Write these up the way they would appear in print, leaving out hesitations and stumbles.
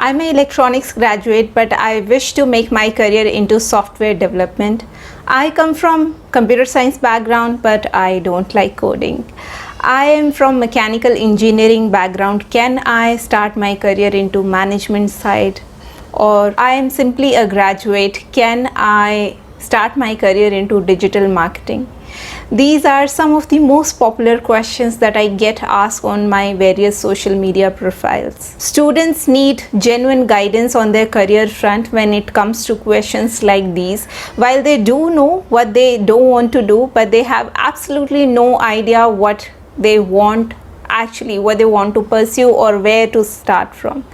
I'm an electronics graduate, but I wish to make my career into software development. I come from computer science background, but I don't like coding. I am from mechanical engineering background. Can I start my career into management side? Or I am simply a graduate. Can I start my career into digital marketing? These are some of the most popular questions that I get asked on my various social media profiles. Students need genuine guidance on their career front when it comes to questions like these. While they do know what they don't want to do, but they have absolutely no idea what they want to pursue or where to start from.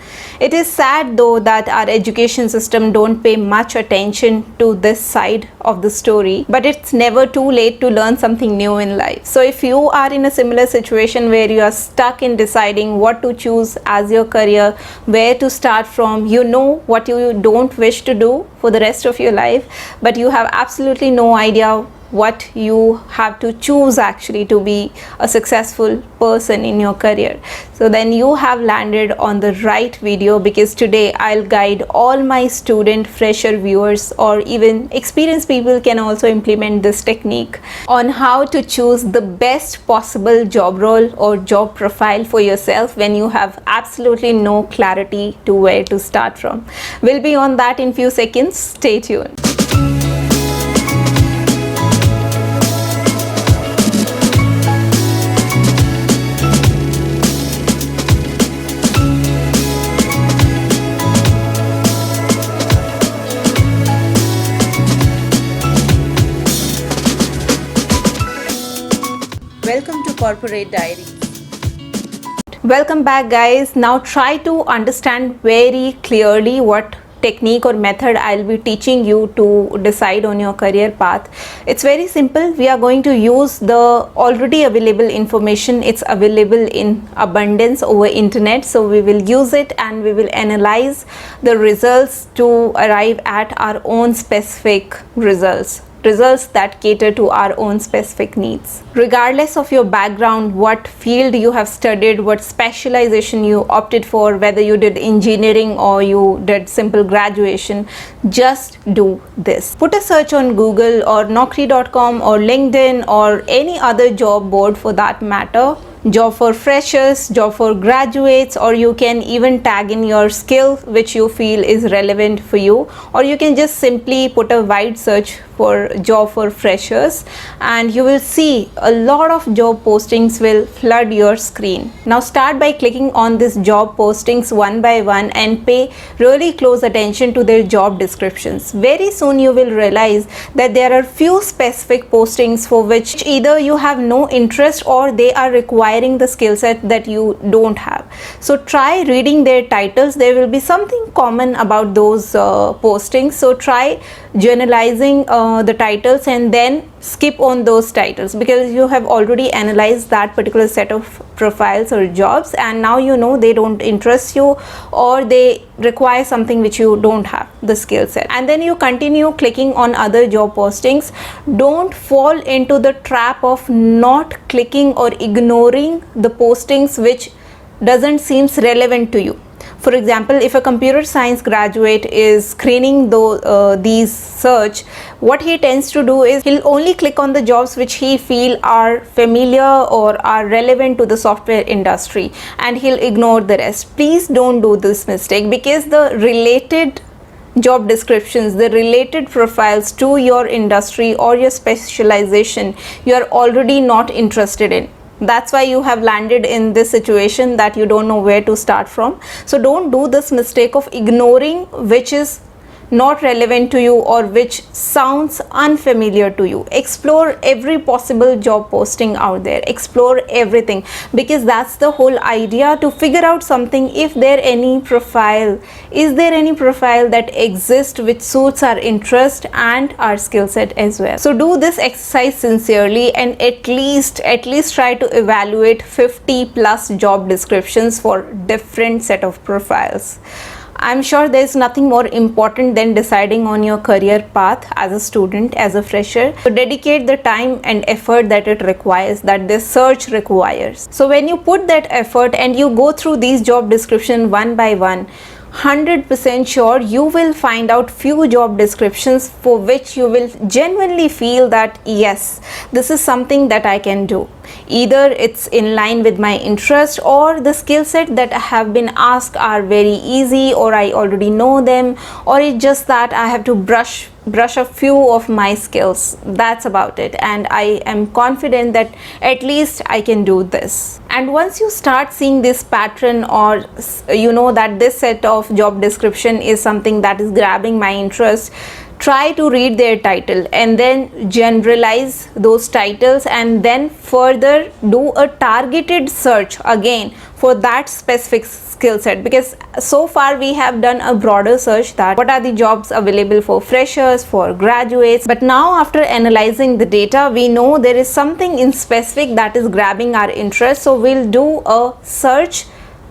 It is sad though that our education system don't pay much attention to this side of the story, but it's never too late to learn something new in life. So if you are in a similar situation where you are stuck in deciding what to choose as your career, where to start from, you know what you don't wish to do for the rest of your life, but you have absolutely no idea what you have to choose actually to be a successful person in your career. So then you have landed on the right video, because today I'll guide all my student, fresher viewers, or even experienced people can also implement this technique on how to choose the best possible job role or job profile for yourself when you have absolutely no clarity to where to start from. We'll be on that in few seconds. Stay tuned. Welcome to Corporate Diaries. Welcome back, guys. Now try to understand very clearly what technique or method I'll be teaching you to decide on your career path. It's very simple. We are going to use the already available information. It's available in abundance over internet. So we will use it and we will analyze the results to arrive at our own specific results that cater to our own specific needs. Regardless of your background, what field you have studied, what specialization you opted for, whether you did engineering or you did simple graduation, just do this. Put a search on Google or Naukri.com or LinkedIn or any other job board for that matter. Job for freshers, job for graduates, or you can even tag in your skill which you feel is relevant for you, or you can just simply put a wide search for job for freshers and you will see a lot of job postings will flood your screen. Now start by clicking on this job postings one by one and pay really close attention to their job descriptions. Very soon you will realize that there are few specific postings for which either you have no interest or they are requiring the skill set that you don't have. So try reading their titles. There will be something common about those postings. So try journalizing the titles and then skip on those titles, because you have already analyzed that particular set of profiles or jobs and now you know they don't interest you or they require something which you don't have the skill set, and then you continue clicking on other job postings. Don't fall into the trap of not clicking or ignoring the postings which doesn't seems relevant to you. For example, if a computer science graduate is screening these search, what he tends to do is he'll only click on the jobs which he feel are familiar or are relevant to the software industry and he'll ignore the rest. Please don't do this mistake, because the related job descriptions, the related profiles to your industry or your specialization, you are already not interested in. That's why you have landed in this situation that you don't know where to start from. So don't do this mistake of ignoring which is not relevant to you or which sounds unfamiliar to you. Explore every possible job posting out there. Explore everything, because that's the whole idea, to figure out something. If there any profile, is there any profile that exists which suits our interest and our skill set as well. So do this exercise sincerely and at least try to evaluate 50 plus job descriptions for different set of profiles. I'm sure there's nothing more important than deciding on your career path as a student, as a fresher. So dedicate the time and effort that it requires, that this search requires. So when you put that effort and you go through these job descriptions one by one, 100% sure you will find out few job descriptions for which you will genuinely feel that yes, this is something that I can do. Either it's in line with my interest, or the skill set that have been asked are very easy, or I already know them, or it's just that I have to brush a few of my skills. That's about it, and I am confident that at least I can do this. And once you start seeing this pattern, or you know that this set of job description is something that is grabbing my interest, try to read their title and then generalize those titles, and then further do a targeted search again for that specific skill set, because so far we have done a broader search that what are the jobs available for freshers, for graduates, but now after analyzing the data we know there is something in specific that is grabbing our interest. So we'll do a search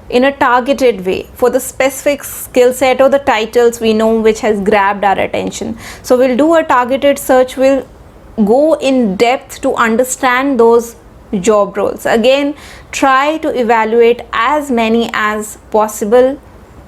in a targeted way for the specific skill set or the titles we know which has grabbed our attention. So we'll do a targeted search, we'll go in depth to understand those job roles. Again, try to evaluate as many as possible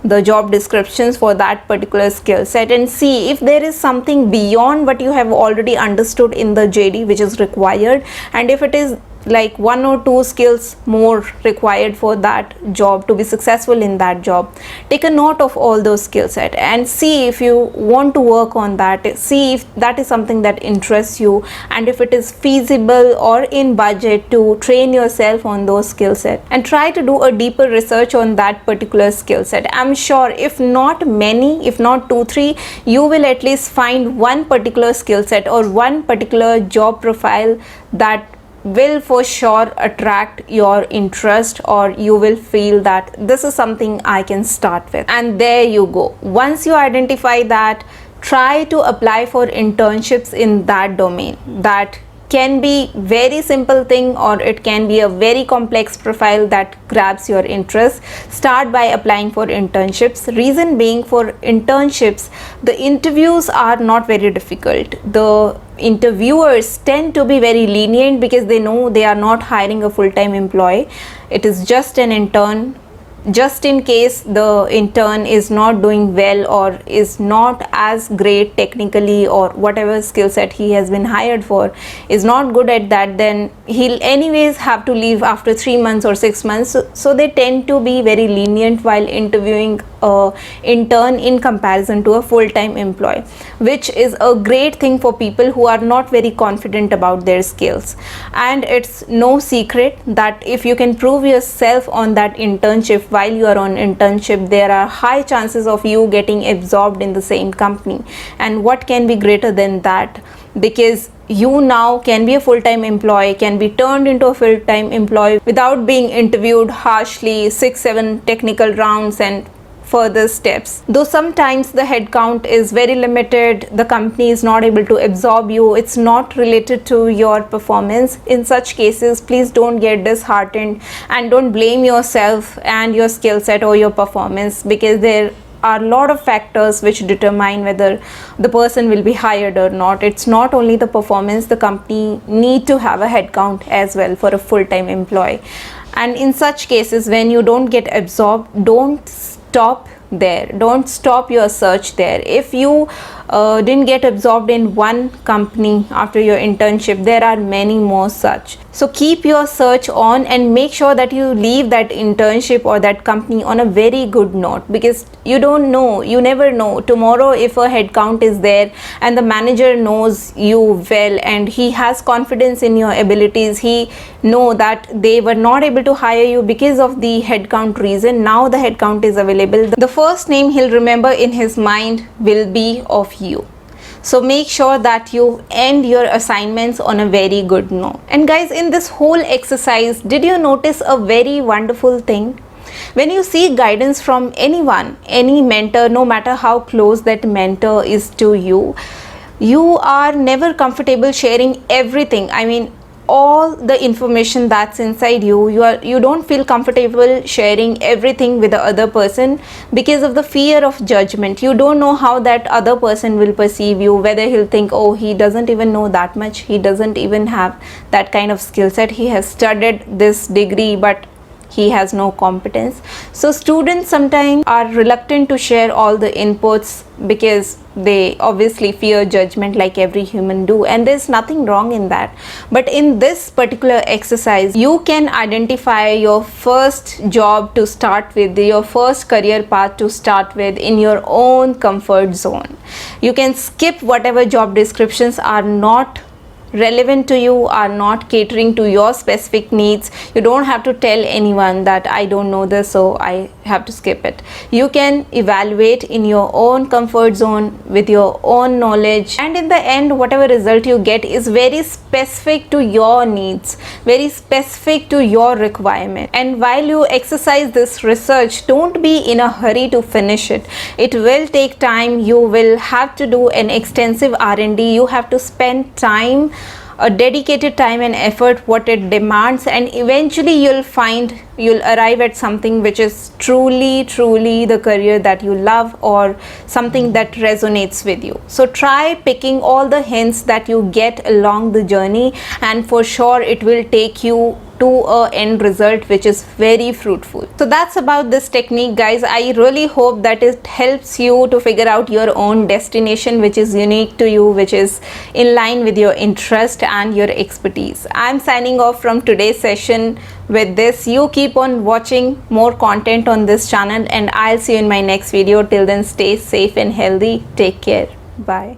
the job descriptions for that particular skill set, and see if there is something beyond what you have already understood in the JD which is required, and if it is like one or two skills more required for that job to be successful in that job. Take a note of all those skill set and see if you want to work on that, see if that is something that interests you, and if it is feasible or in budget to train yourself on those skill set, and try to do a deeper research on that particular skill set. I'm sure if not many, if not 2-3, you will at least find one particular skill set or one particular job profile that will for sure attract your interest, or you will feel that this is something I can start with. And there you go. Once you identify that, try to apply for internships in that domain. That can be very simple thing, or it can be a very complex profile that grabs your interest. Start by applying for internships. Reason being, for internships the interviews are not very difficult. The interviewers tend to be very lenient because they know they are not hiring a full-time employee. It is just an intern. Just in case the intern is not doing well or is not as great technically, or whatever skill set he has been hired for is not good at that, then he'll anyways have to leave after 3 months or 6 months. So they tend to be very lenient while interviewing a intern in comparison to a full-time employee, which is a great thing for people who are not very confident about their skills. And it's no secret that if you can prove yourself on that internship, while you are on internship, there are high chances of you getting absorbed in the same company. And what can be greater than that? Because you now can be a full-time employee, can be turned into a full-time employee without being interviewed harshly, 6-7 technical rounds and further steps. Though sometimes the headcount is very limited, the company is not able to absorb you, it's not related to your performance. In such cases, please don't get disheartened and don't blame yourself and your skill set or your performance, because there are a lot of factors which determine whether the person will be hired or not. It's not only the performance, the company need to have a headcount as well for a full-time employee. And in such cases, when you don't get absorbed, don't stop there. Don't stop your search there. If you didn't get absorbed in one company after your internship, there are many more such. So keep your search on and make sure that you leave that internship or that company on a very good note, because you don't know, you never know tomorrow if a headcount is there and the manager knows you well and he has confidence in your abilities. He know that they were not able to hire you because of the headcount reason. Now the headcount is available. The first name he'll remember in his mind will be of you. So make sure that you end your assignments on a very good note. And guys, in this whole exercise, did you notice a very wonderful thing? When you seek guidance from anyone, any mentor, no matter how close that mentor is to you, you are never comfortable sharing everything. I mean, all the information that's inside you, you don't feel comfortable sharing everything with the other person because of the fear of judgment. You don't know how that other person will perceive you, whether he'll think, oh, he doesn't even know that much, he doesn't even have that kind of skill set, he has studied this degree but he has no competence. So students sometimes are reluctant to share all the inputs because they obviously fear judgment like every human do, and there's nothing wrong in that. But in this particular exercise, you can identify your first job to start with, your first career path to start with in your own comfort zone. You can skip whatever job descriptions are not relevant to you, are not catering to your specific needs. You don't have to tell anyone that I don't know this, so I have to skip it. You can evaluate in your own comfort zone with your own knowledge, and in the end whatever result you get is very specific to your needs, very specific to your requirement. And while you exercise this research, don't be in a hurry to finish it. It will take time. You will have to do an extensive R&D. You have to spend time, a dedicated time and effort what it demands, and eventually you'll arrive at something which is truly the career that you love, or something that resonates with you. So try picking all the hints that you get along the journey, and for sure it will take you to a end result which is very fruitful. So that's about this technique, guys. I really hope that it helps you to figure out your own destination which is unique to you, which is in line with your interest and your expertise. I'm signing off from today's session with this. You keep on watching more content on this channel, and I'll see you in my next video. Till then, stay safe and healthy. Take care. Bye.